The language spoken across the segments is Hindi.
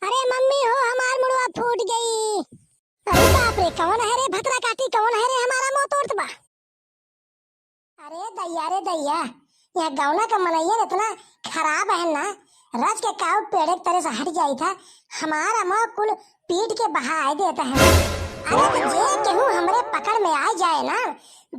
अरे मम्मी हो हमार मुड़वा फूट गई। अरे बाप रे कौन है रे भतरा काटी कौन है रे हमारा मुंह तोड़त बा। अरे दैया रे दैया यह गौना का मनैया इतना खराब है ना। रज के काउ पेड़ एक तरह से हट जाई था हमारा मुंह कुल पीट के बहा देता है। अरे तो जे केहू हमरे पकड़ में आ जाए ना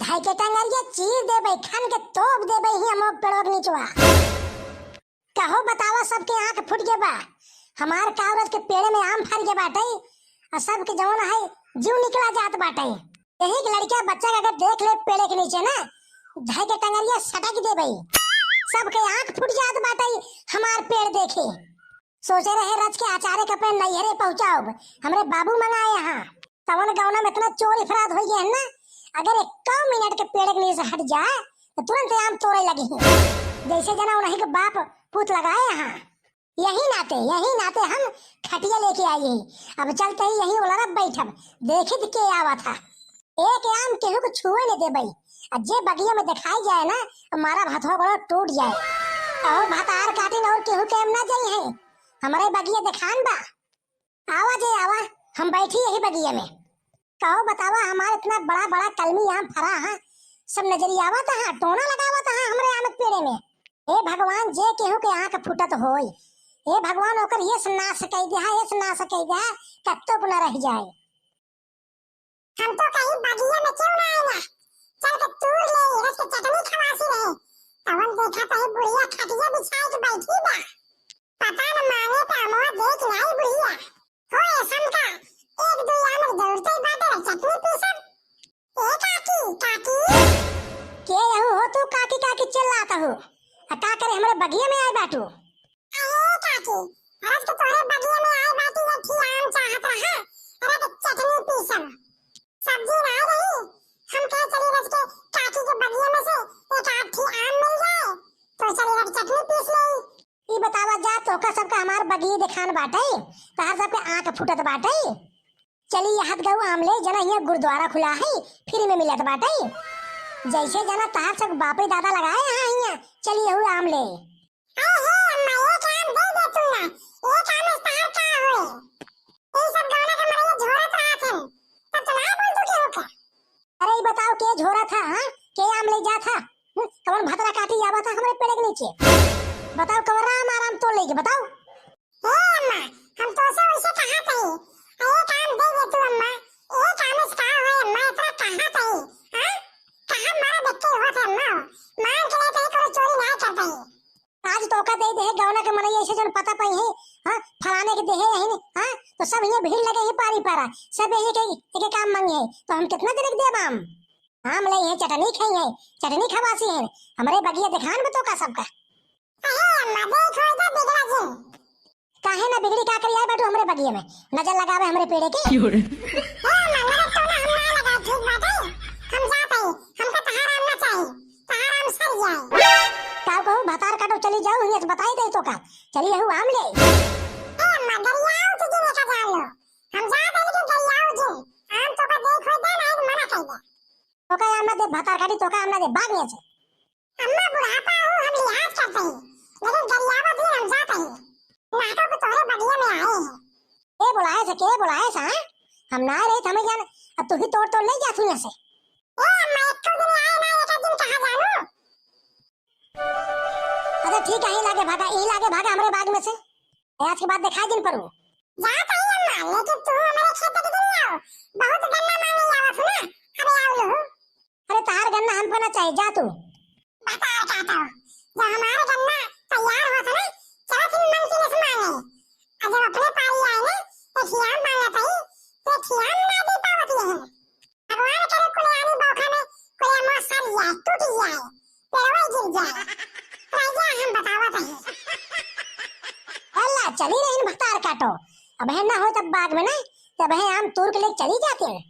धाई के टंगरिया चीर दे बई खान के तोप दे बई ही मोक पेड़वा के नीचवा। कहो बतावा सबके आंख फुट के बा हमार कावरज के पेड़ में आम फर के बाटे और सब के जवन है जीव निकला जात बाटे। यही के लड़का बच्चा का अगर देख ले पेड़ के नीचे ना धाई के टंगरिया सटक दे बई सबके आंख फुट जात बाटे हमार पेड़ देखे। सोचे रहे रज के आचार्य के पेड़ नैहरे पहुंचाओ हमरे बाबू मंगाए यहाँ तवन गौना में इतना चोर इफराद हो गया है ना। अगर एक मिनट के पेड़ के नीचे हट जाए तो तुरंत आम तोड़े लगी है जैसे जना उन्हीं के बाप पूत लगाए यहाँ। यही नाते हम खटिया लेके आई है अब चलते ही यही उलरब बैठब देखित के आवा था एक आम केहू को छुए नहीं दे बई जे बगिया में दिखाई जाए ना हमारा भाथवा बड़ा टूट जाए और भातार काटिन और केहू के ना जाई है हमारे बगिया दिखान बा। आवा जे आवा हम बैठी यही बगिया में कहो बतावा हमारा इतना बड़ा बड़ा कलमी आम फरा है सब नजरी आवत है टोना लगावत है हमरे आम के पेड़े में। हे भगवान जे केहू के आंख फुटत होई हे भगवान ओकर ये नाश कई दे ये नाश कई दे कत्तो न रह जाए। हम तो कहीं बगिया में क्यों ना आएगा चल के तूर ले रस के चटनी खवासी रहे तवन देखा तो बुढ़िया खटिया बिछाई के बैठी बा पता न माने पे अमवा देख लाई बुढ़िया होए समका एक दो आमर दौड़ते बाटे चटनी पीसन ए काकी काकी के यहू हो तू काकी काकी चिल्लाता हो का करे हमरे बगिया में आए बाटू। अरे काकी आज तो तोरे बगिया में आए बाटी ये थी आम चाहत रहा अरे के चटनी पीसन सब्जी ना रही हम कहे चली रज के काकी के बगिया में से एक आध थी आम मिल जाए तो चली रज चटनी पीस ले। ई बतावा जा तो का सबका हमार बगिया दिखान बाटे तार सबके आंख फुटत बाटे चली यहां गऊ आम ले जना यहाँ गुरुद्वारा खुला है फ्री में मिलत बाटे जैसे जना तार सब बापे दादा लगाए यहाँ चली यहू आम ले। अरे हे अम्मा एक आम दे दे तू ना एक आम में तार का होए ये सब गौना के मरे झोरत रहा थे तब तो ना बोल तू के होके। अरे बताओ के झोरा था हां के आम ले जा था कौन भतरा काटी आवा था हमरे पेड़ के नीचे बताओ कवर आराम तो लेके बताओ। हे अम्मा हम तो से वैसे कहा थे एक आम दे दे तू अम्मा एक आम में का होए अम्मा इतना कहा थे हां कहा मारा बच्चे हो थे अम्मा मान के लेते कोई चोरी नहीं करते आज तो का दे दे गौना के मनैया ऐसे जन पता पई है हां फलाने के देहे है हां तो सब ये भीड़ लगे है पारी पारा सब यही के एक काम मांगे है तो हम कितना दिन देब आम ले है चटनी खाई है चटनी खवासी है हमरे बगिया दिखान में तो का सबका। अरे अम्मा देखो इधर बिगड़ा जी काहे ना बिगड़ी का करिया बैठो हमरे बगिया में नजर लगावे हमरे पेड़े के। हां नजर तो ना हम ना लगा ठीक बात है हम जाते हमको तहार आम ना चाहिए तहार आम सर जाए का कहूं भतार काटो चली जाओ ये बताई दे तो का चली हूं आम ले। ए अम्मा दरियाओ तुझे लेकर जा लो हम जाते लेकिन दरियाओ जी आम तो का देखो दे ना मना कर दे तो का आम ना दे भतार काटी तो का आम ना दे भाग में से अम्मा बुढ़ापा हो हम लिहाज करते हैं लेकिन दरियावा भी हम जाते हैं नाटो को तोरे बगिया में आए हैं के बुलाए सा हम ना रे हमें जान अब तू ही तोड़ ले जा तू से। ए अम्मा एक दिन आए ना एक दिन कहां जानो अच्छा ठीक है ही लागे भागा हमरे बाग में से आज के बाद दिखा दिन पर जा तो ही अम्मा लेकिन तू हमारे खेत के दिन आओ बहुत गन्ना मांगे आवत ना अरे आओ लो अरे तार गन्ना हमको ना चाहिए जा तू बता चाहता हूं जब हमारे गन्ना तैयार हुआ था ना चलो फिर मन की रस मांगे अब जब अपने पारी आए ना तो खियाम मांगा था तो खियाम ना दे पावत है भगवान करे कुलियानी बौखा में कुलिया मौत सर जाए टूट जाए पेड़वा गिर जाए राजा हम बतावत है। अल्लाह चली रही भतार काटो अब है ना हो तब बाग में ना तब है आम तोड़ के ले चली जाते हैं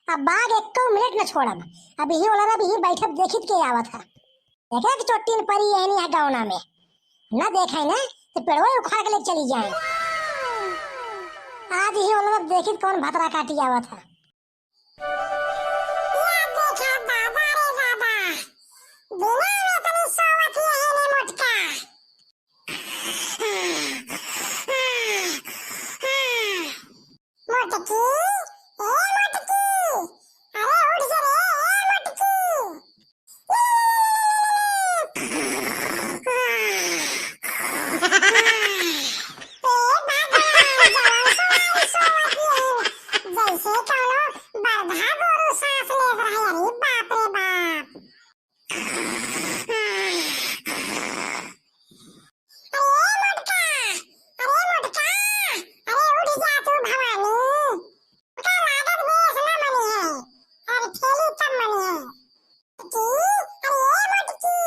अब बाग एक मिनट न छोड़ब अब यही वाला अब यही बैठब देखित के आवत है देखा कि चोटीन परी है नहीं गौना में न देखा ना तो पेड़वा उखाड़ के ले चली जाए आज ही वाला देखित कौन भतरा काटी आवत है। मोटकी, ए मोटकी, अरे उठ जा रे, ए मोटकी। जैसे कोनो बरधा गोरू सांस ले रहा है, अरे बाप रे बाप। अरे मोटका, अरे मोटका, अरे उठ जा तू भवानी। का लागत बेस न मनी है, और ठेली तब मनी है। मोटकी, अरे मोटकी,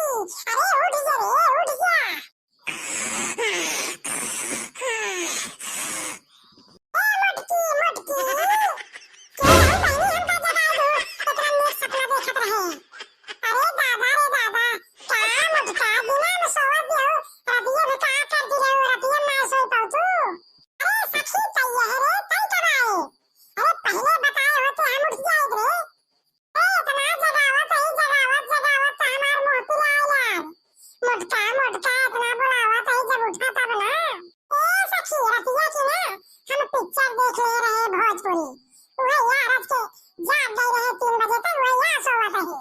अरे उठ जा रे, उठ जा। मोटकी, मोटकी, क्यों भाई बहनी हमका जगा दो, इतना नेक सपना देखत रहे। अरे दादा रे दादा, क्या मोटका बिना में सोवत दियो, रतिया में का कर दी रहो, रतिया में सोई पाऊ तू। अरे सखी तैया है रे, तई कब आए? अरे पहले बताए होते हम उठ जाए रे। ए इतना जगावत है, जगावत जगावत तो हमार मुंह पिलाए यार। मोटका मोटका इतना बुलावत है, जब उठा तब ना। ए सखी रतिया की ना हम पिक्चर देख ले रहे भोजपुरी, वह यार आज के जाग गए रहे 3 बजे तक, वह यहाँ सोवत रहे।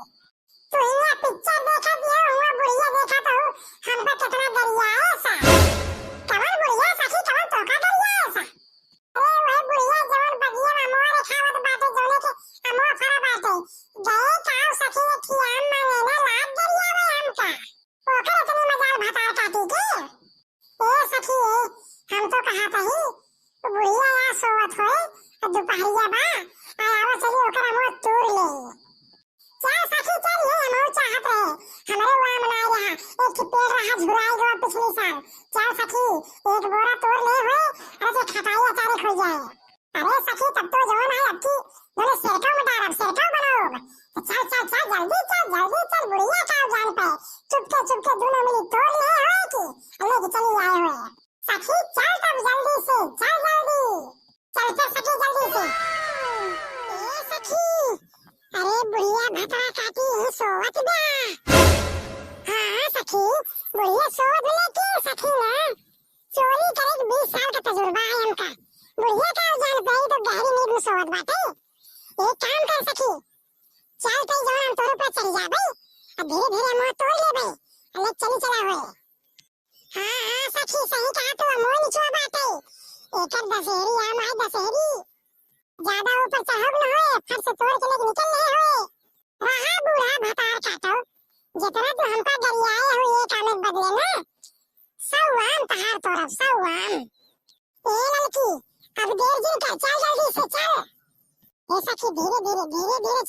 तो यहाँ पिक्चर देखा दिया, हुआ बुढ़िया देखा तो हमको कितना गरिया ऐसा। कवन बुढ़िया सखी, कवन तोका गरिया ऐसा। अरे वह बुढ़िया जवन बगिया में मोरे खावत बाटे, जोने के अमो फरा बाटे, गए काव सखी ने खियाम मांगे ना लाग गरिया वे हमका। ओकर इतनी मजाल भतार काटी के। ए सखी हम तो कहा था ही, बुढ़िया यहाँ सोवत होए, दोपहरिया बा, आवा चली ओकर अमो तोड़ ले। चल सखी चल, ये हम चाहत रहे, हमारे वहाँ मनाए रहा, एक की पेड़ रहा झुराई गवा पिछली साल। चल सखी एक बोरा तोड़ ले हुए, अरे जो खटाई अचारी खो जाए। अरे सखी तब तो जवान है, अब की दोनों सेरकाव में डारब, सेरकाव बनाओ। तो चल चल चल जल्दी चल, बुढ़िया काव जान पे चुपके दोनों मिली तोड़ ले हुए की अलग चली आए हुए। सखी चल तब जल्दी से, चल जल्दी चल के सखी जल्दी से। ए सखी, अरे बुढ़िया भतरा काटी है सोवत बा। हाँ सखी, बुढ़िया सोवत लेके सखी ना चोरी करे 20 साल का तजुर्बा है हमका। बुढ़िया का जान पे तो गहरी नींद में सोवत बाटे। एक काम कर सखी, चल कहीं जवन हम तोरे पे चढ़ जा भाई, अब धीरे धीरे मुंह तोड़ ले भाई, अलग चली चला हुए। हाँ सखी सही कहा तू, मोह निचवा बाटे। एकर दशहरी आम है, दशहरी ज्यादा ऊपर चढ़ब न होए, फट से तोड़ के लेके निकल ले होए। रहा बूढ़ा भतार काटो, जितना तू हमका गरियाए हो ये कामत बदले ना, 100 आम तहार तोड़ब, 100 आम। ए लड़की अब देर जिन कर, चल जल्दी से चल। ए सखी धीरे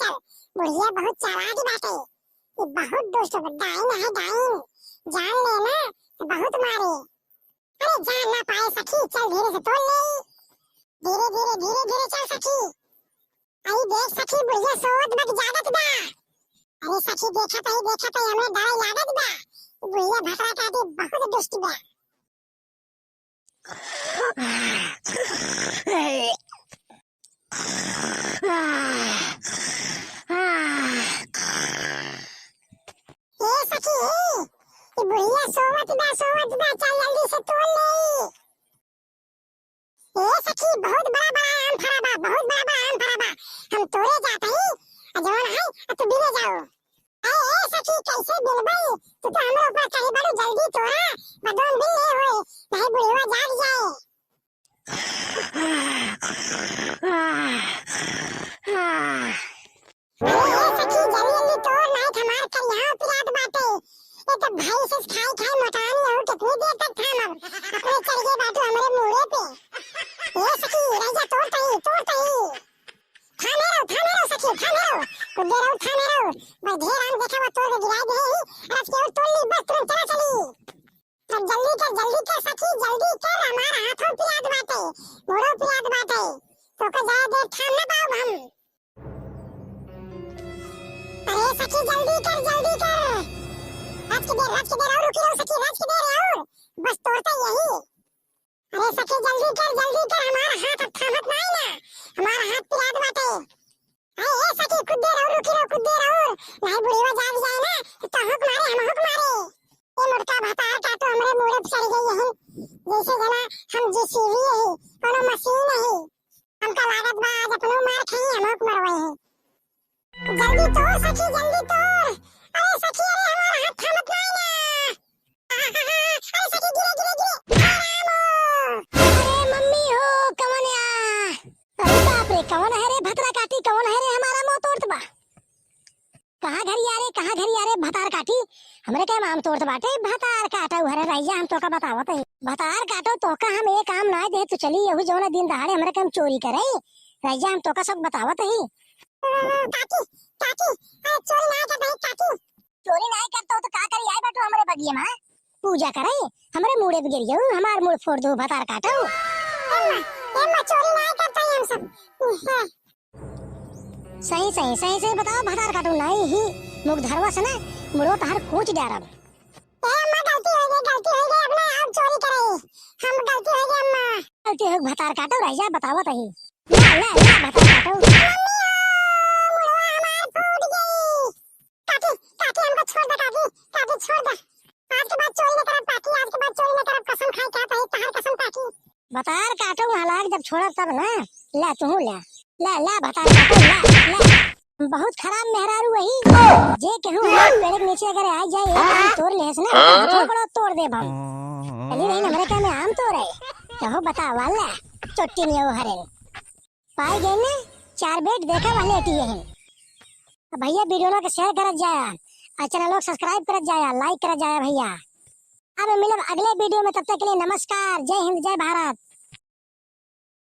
चल, बुढ़िया बहुत चालाक बाटे, ये बहुत दुष्ट डाइन है, डाइन जान लेना तो बहुत मारे। अरे जान ना पाए सखी, चल धीरे से तोड़ ले, धीरे चल सखी। आई देख सखी बुढ़िया सोवत बग जागत बा। अरे सखी देखा तो हमें डर लागत बा, बुढ़िया भतरा काटी बहुत दुष्ट बा। ए सखी ये बुढ़िया सोवत बा, चल जल्दी से तोड़ ले। ए सखी बहुत बड़ा आम फरा बा, बहुत बड़ा आम फरा बा, हम तोड़े जाते ही जवान है तू बिले जाओ। ए सखी कैसे बिलबई, तू तो हमरे ऊपर चढ़ी बड़ू, जल्दी तोड़ा, बदोन बिल ले होए, नहीं बुढ़िया जाग जाए। अरे सखी जल्दी तोड़, नहीं हमार कर यहाँ पिरात बाटे। ये तो भाई से खाई मोटानी हो, कितनी देर तक थामब, अपने चढ़ गए बाटू हमारे मुंह पे। ए सखी रह जा, तोड़ता ही थामे रहो सखी, थामे रहो, कुदे रहो, थामे रहो, बस ढेर आम देखा वो तोड़ के गिरा दे ही, आज के और तोड़ ली, बस तुरंत चला चली। अब जल्दी कर सखी, जल्दी कर, हमारा हाथों पियाद बाटे, मोड़ो पियाद बाटे, तो का जाए देर थाम ना पाओ हम। अरे सखी जल्दी कर, राज के देर और रुकी रहो सखी, राज के देर और, बस तोड़ता यही। अरे सखी जल्दी कर, हमारा हाथ अब थामत नहीं ना, हमारा हाथ पिरात बाटे। अरे सखी कुछ देर और रुकी रहो, नहीं बुढ़िया जाग जाए ना तो हुक मारे, हम हुक मारे। ये मुर्गा भतार का तो हमरे मुंह पे चढ़ गई है। जैसे जना हम जेसीबी है कोनो मशीन है हमका लागत बा आज अपनो मार खाई हमक मरवाई है जल्दी तोड़ सखी जल्दी तोड़ अरे सखी अरे हमारा हाथ थामत नहीं ना अरे सखी गिरे गिरे गिरे अरे मम्मी हो कौन है अरे बाप रे कौन है रे भतरा काटी कौन है रे हमारा मुंह तोड़त बा कहाँ घरी आ रे भतार काटी हमरे के माम तोड़त बाटे भतार काटा उहरे रहिया हम तोका बतावत है भतार काटो तोका हम एक काम ना दे तो चली यहू जौना दिन दहाड़े हमरे के हम चोरी करे रहिया हम तोका सब बतावत है काकी काकी अरे चोरी ना करत है काकी चोरी नहीं करतो तो का करी आए बाटू हमरे बगिया में पूजा करे हमरे मुड़े पे गिरियो हमार मुड़ फोड़ दो भतार काटो एम्मा चोरी नहीं करता हम सब सही बताओ भतार काटू नहीं ही मुख धरवा से ना मुड़ो तहर खोच डारब ए अम्मा गलती हो गई अब ना हम चोरी करे हम गलती हो गई अम्मा गलती हो भतार काटो रहिया बतावत है ला भतार काटो मुड़वा हमार फूट गई काकी काकी हमको छोड़ दे काकी छोड़ दे आज के बाद चोरी न करब काकी आज के बाद चोरी न करब कसम खाई क्या कही तहर कसम काकी भतार काटो हालाक जब छोड़ब तब ना ला तू ला भतार काटो ला बहुत खराब मेहरारू वही जे कहूं पेड़ के नीचे अगर आ जाए एक आम तोड़ लेस ना हाथों को तोड़ दे हम चली नहीं हमरे का में आम तोड़े तो बता वाला चोटी नहीं वो हरे पाई गए ने 4 बेट देखा वाले टीए हैं भैया वीडियो को शेयर करत जाया और चैनल को सब्सक्राइब करत जाया लाइक करत जाया भैया अब मिलब अगले वीडियो में तब तक के लिए नमस्कार जय हिंद जय भारत।